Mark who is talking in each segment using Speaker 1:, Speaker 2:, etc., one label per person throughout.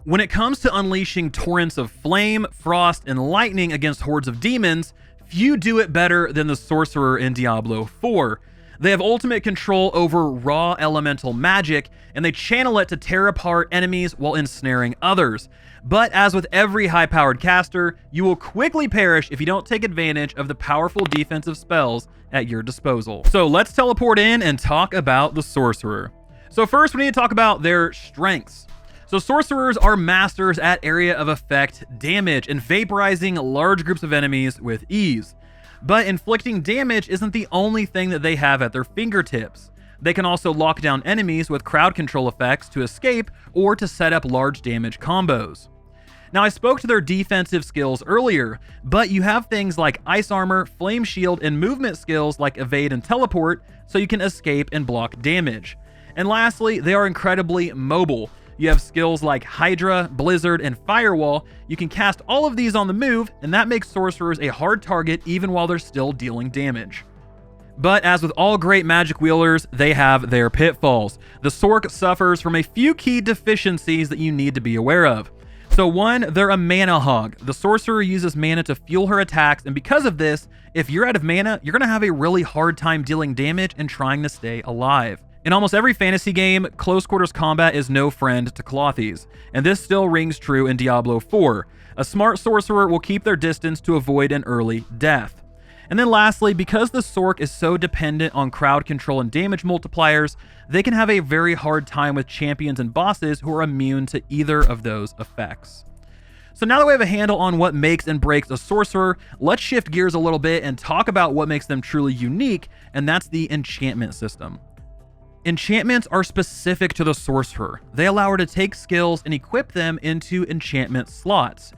Speaker 1: When it comes to unleashing torrents of flame, frost, and lightning against hordes of demons, few do it better than the Sorcerer in Diablo 4. They have ultimate control over raw elemental magic, and they channel it to tear apart enemies while ensnaring others. But as with every high-powered caster, you will quickly perish if you don't take advantage of the powerful defensive spells at your disposal. So let's teleport in and talk about the Sorcerer. So first we need to talk about their strengths. So sorcerers are masters at area of effect damage and vaporizing large groups of enemies with ease. But inflicting damage isn't the only thing that they have at their fingertips. They can also lock down enemies with crowd control effects to escape or to set up large damage combos. Now, I spoke to their defensive skills earlier, but you have things like ice armor, flame shield, and movement skills like evade and teleport, so you can escape and block damage. And lastly, they are incredibly mobile. You have skills like Hydra, Blizzard, and Firewall. You can cast all of these on the move, and that makes sorcerers a hard target even while they're still dealing damage. But as with all great magic wielders, they have their pitfalls. The Sorc suffers from a few key deficiencies that you need to be aware of. So one, they're a mana hog. The sorcerer uses mana to fuel her attacks, and because of this, if you're out of mana, you're going to have a really hard time dealing damage and trying to stay alive. In almost every fantasy game, close quarters combat is no friend to clothies, and this still rings true in Diablo 4. A smart sorcerer will keep their distance to avoid an early death. And then lastly, because the Sorc is so dependent on crowd control and damage multipliers, they can have a very hard time with champions and bosses who are immune to either of those effects. So now that we have a handle on what makes and breaks a sorcerer, let's shift gears a little bit and talk about what makes them truly unique, and that's the enchantment system. Enchantments are specific to the sorcerer. They allow her to take skills and equip them into enchantment slots.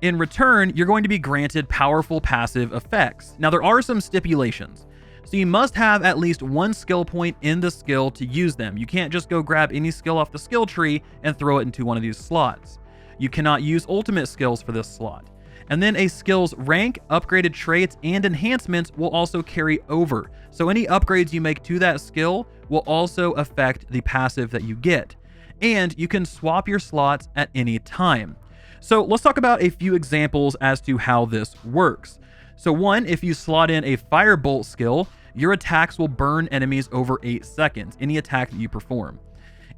Speaker 1: In return, you're going to be granted powerful passive effects. Now, there are some stipulations. So you must have at least one skill point in the skill to use them. You can't just go grab any skill off the skill tree and throw it into one of these slots. You cannot use ultimate skills for this slot. And then a skill's rank, upgraded traits, and enhancements will also carry over. So any upgrades you make to that skill will also affect the passive that you get. And you can swap your slots at any time. So let's talk about a few examples as to how this works. So one, if you slot in a firebolt skill, your attacks will burn enemies over 8 seconds, any attack that you perform.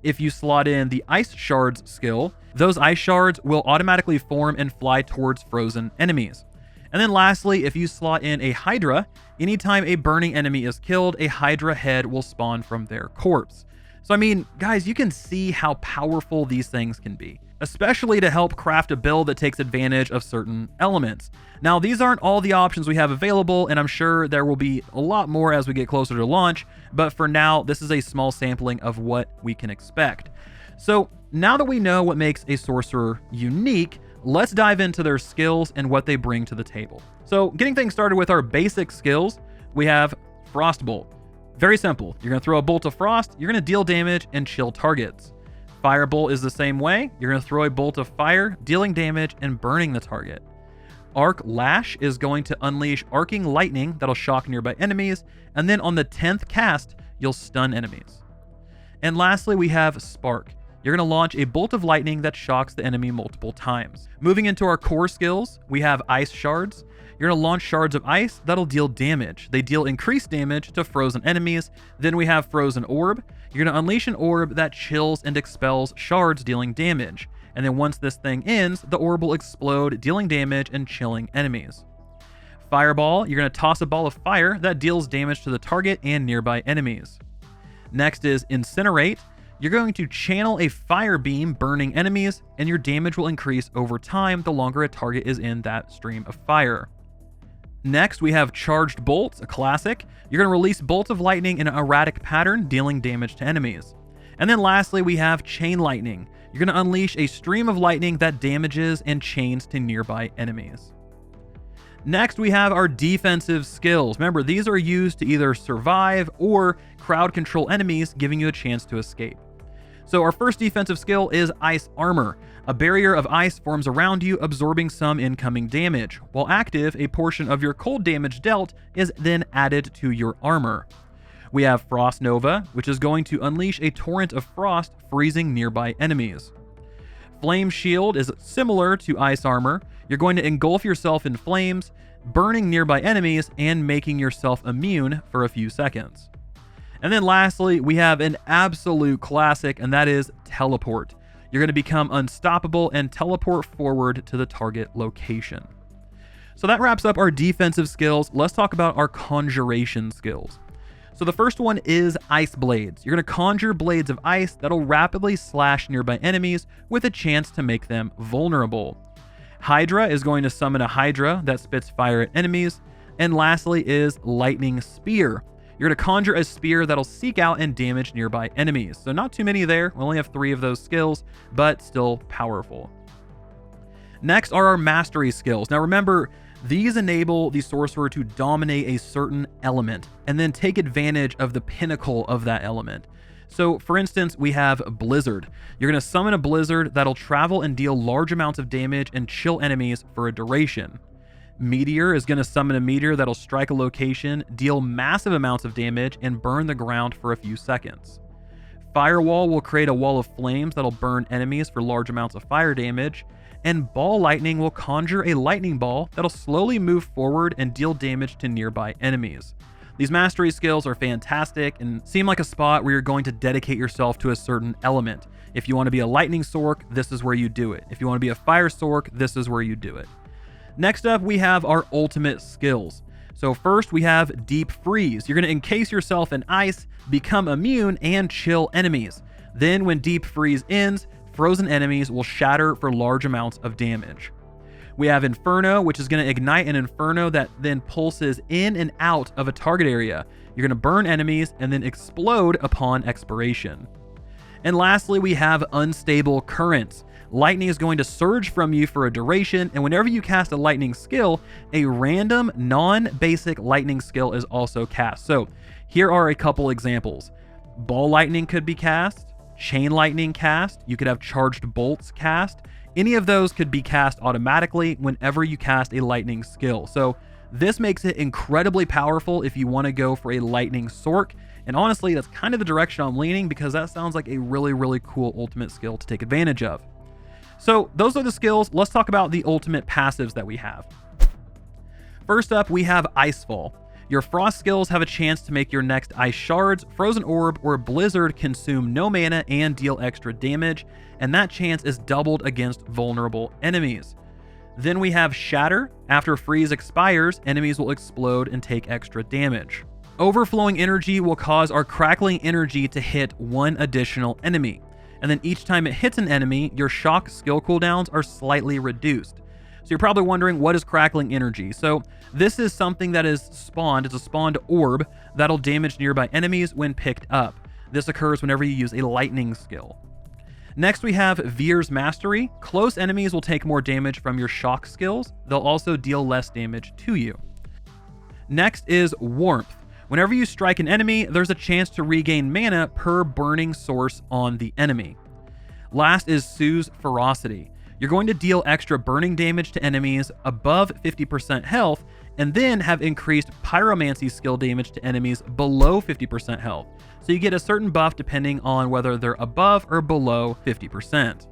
Speaker 1: If you slot in the ice shards skill, those ice shards will automatically form and fly towards frozen enemies. And then lastly, if you slot in a Hydra, anytime a burning enemy is killed, a Hydra head will spawn from their corpse. So I mean, guys, you can see how powerful these things can be, especially to help craft a build that takes advantage of certain elements. Now, these aren't all the options we have available, and I'm sure there will be a lot more as we get closer to launch, but for now, this is a small sampling of what we can expect. So now that we know what makes a sorcerer unique, let's dive into their skills and what they bring to the table. So getting things started with our basic skills, we have Frostbolt. Very simple. You're going to throw a bolt of frost, you're going to deal damage and chill targets. Firebolt is the same way. You're going to throw a bolt of fire, dealing damage and burning the target. Arc Lash is going to unleash arcing lightning that'll shock nearby enemies, and then on the 10th cast, you'll stun enemies. And lastly, we have Spark. You're going to launch a bolt of lightning that shocks the enemy multiple times. Moving into our core skills, we have Ice Shards. You're going to launch shards of ice that'll deal damage. They deal increased damage to frozen enemies. Then we have Frozen Orb. You're going to unleash an orb that chills and expels shards, dealing damage. And then once this thing ends, the orb will explode, dealing damage and chilling enemies. Fireball, you're going to toss a ball of fire that deals damage to the target and nearby enemies. Next is Incinerate. You're going to channel a fire beam burning enemies, and your damage will increase over time the longer a target is in that stream of fire. Next, we have Charged Bolts, a classic. You're going to release bolts of lightning in an erratic pattern, dealing damage to enemies. And then lastly, we have Chain Lightning. You're going to unleash a stream of lightning that damages and chains to nearby enemies. Next, we have our defensive skills. Remember, these are used to either survive or crowd control enemies, giving you a chance to escape. So our first defensive skill is Ice Armor. A barrier of ice forms around you, absorbing some incoming damage. While active, a portion of your cold damage dealt is then added to your armor. We have Frost Nova, which is going to unleash a torrent of frost, freezing nearby enemies. Flame Shield is similar to Ice Armor. You're going to engulf yourself in flames, burning nearby enemies and making yourself immune for a few seconds. And then lastly, we have an absolute classic, and that is Teleport. You're going to become unstoppable and teleport forward to the target location. So that wraps up our defensive skills. Let's talk about our conjuration skills. So the first one is Ice Blades. You're going to conjure blades of ice that'll rapidly slash nearby enemies with a chance to make them vulnerable. Hydra is going to summon a Hydra that spits fire at enemies. And lastly is Lightning Spear. You're going to conjure a spear that'll seek out and damage nearby enemies. So not too many there. We only have 3 of those skills, but still powerful. Next are our mastery skills. Now remember, these enable the sorcerer to dominate a certain element and then take advantage of the pinnacle of that element. So for instance, we have Blizzard. You're going to summon a Blizzard that'll travel and deal large amounts of damage and chill enemies for a duration. Meteor is going to summon a meteor that'll strike a location, deal massive amounts of damage, and burn the ground for a few seconds. Firewall will create a wall of flames that'll burn enemies for large amounts of fire damage. And Ball Lightning will conjure a lightning ball that'll slowly move forward and deal damage to nearby enemies. These mastery skills are fantastic and seem like a spot where you're going to dedicate yourself to a certain element. If you want to be a lightning Sorc, this is where you do it. If you want to be a fire Sorc, this is where you do it. Next up, we have our ultimate skills. So first we have Deep Freeze. You're going to encase yourself in ice, become immune, and chill enemies. Then when Deep Freeze ends, frozen enemies will shatter for large amounts of damage. We have Inferno, which is going to ignite an Inferno that then pulses in and out of a target area. You're going to burn enemies and then explode upon expiration. And lastly, we have Unstable Currents. Lightning is going to surge from you for a duration, and whenever you cast a lightning skill, a random non-basic lightning skill is also cast. So here are a couple examples. Ball Lightning could be cast, Chain Lightning cast, you could have Charged Bolts cast. Any of those could be cast automatically whenever you cast a lightning skill. So this makes it incredibly powerful if you want to go for a lightning Sorc. And honestly, that's kind of the direction I'm leaning because that sounds like a really, really cool ultimate skill to take advantage of. So those are the skills. Let's talk about the ultimate passives that we have. First up, we have Icefall. Your frost skills have a chance to make your next ice shards, frozen orb, or blizzard consume no mana and deal extra damage, and that chance is doubled against vulnerable enemies. Then we have Shatter. After freeze expires, enemies will explode and take extra damage. Overflowing energy will cause our crackling energy to hit 1 additional enemy. And then each time it hits an enemy, your shock skill cooldowns are slightly reduced. So you're probably wondering, what is crackling energy? So this is something that is spawned. It's a spawned orb that'll damage nearby enemies when picked up. This occurs whenever you use a lightning skill. Next, we have Veer's Mastery. Close enemies will take more damage from your shock skills. They'll also deal less damage to you. Next is Warmth. Whenever you strike an enemy, there's a chance to regain mana per burning source on the enemy. Last is Sue's Ferocity. You're going to deal extra burning damage to enemies above 50% health, and then have increased pyromancy skill damage to enemies below 50% health. So you get a certain buff depending on whether they're above or below 50%.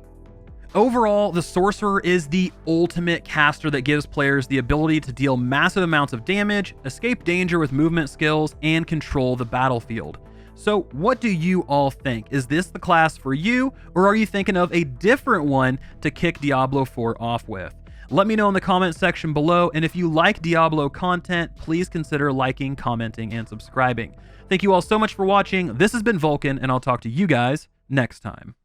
Speaker 1: Overall, the Sorcerer is the ultimate caster that gives players the ability to deal massive amounts of damage, escape danger with movement skills, and control the battlefield. So what do you all think? Is this the class for you, or are you thinking of a different one to kick Diablo 4 off with? Let me know in the comment section below, and if you like Diablo content, please consider liking, commenting, and subscribing. Thank you all so much for watching. This has been Vulkan, and I'll talk to you guys next time.